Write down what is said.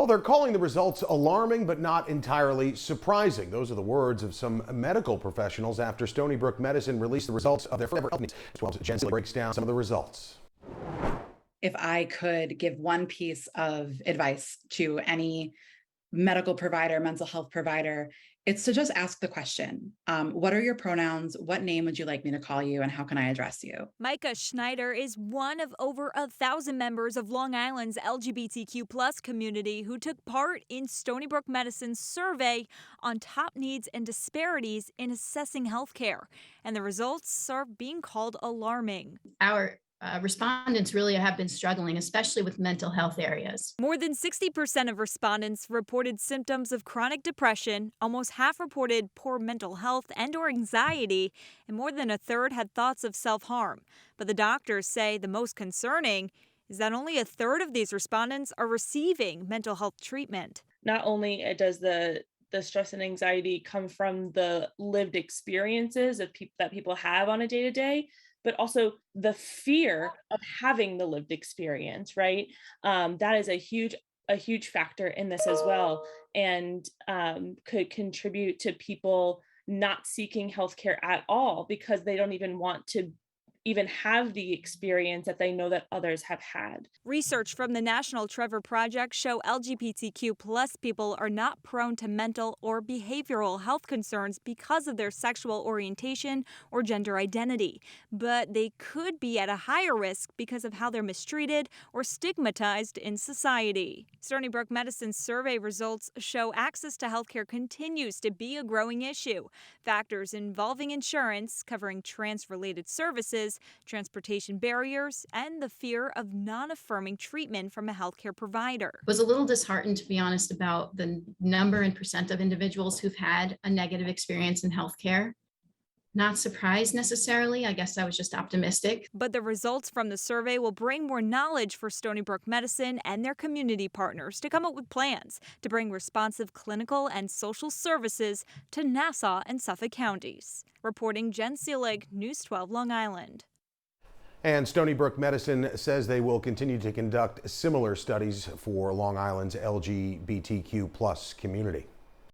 they're calling the results alarming but not entirely surprising. Those are the words of some medical professionals after Stony Brook Medicine released the results of their Forever Health Needs. As well as Jen breaks down some of the results. If I could give one piece of advice to any medical provider, mental health provider, it's to just ask the question, what are your pronouns? What name would you like me to call you? And how can I address you? Micah Schneider is one of over 1,000 members of Long Island's LGBTQ+ community who took part in Stony Brook Medicine's survey on top needs and disparities in assessing healthcare. And the results are being called alarming. Our respondents really have been struggling, especially with mental health areas. More than 60% of respondents reported symptoms of chronic depression, almost half reported poor mental health and/or anxiety, and more than a third had thoughts of self-harm. But the doctors say the most concerning is that only a third of these respondents are receiving mental health treatment. Not only does the stress and anxiety come from the lived experiences of that people have on a day-to-day, but also the fear of having the lived experience, right? That is a huge factor in this as well, and could contribute to people not seeking healthcare at all because they don't even want to even have the experience that they know that others have had. Research from the National Trevor Project show LGBTQ+ people are not prone to mental or behavioral health concerns because of their sexual orientation or gender identity, but they could be at a higher risk because of how they're mistreated or stigmatized in society. Stony Brook Medicine's survey results show access to healthcare continues to be a growing issue. Factors involving insurance, covering trans-related services, transportation barriers, and the fear of non-affirming treatment from a healthcare provider. Was a little disheartened, to be honest, about the number and percent of individuals who've had a negative experience in healthcare. Not surprised necessarily. I guess I was just optimistic. But the results from the survey will bring more knowledge for Stony Brook Medicine and their community partners to come up with plans to bring responsive clinical and social services to Nassau and Suffolk counties. Reporting Jen Seelig, News 12 Long Island. And Stony Brook Medicine says they will continue to conduct similar studies for Long Island's LGBTQ+ community.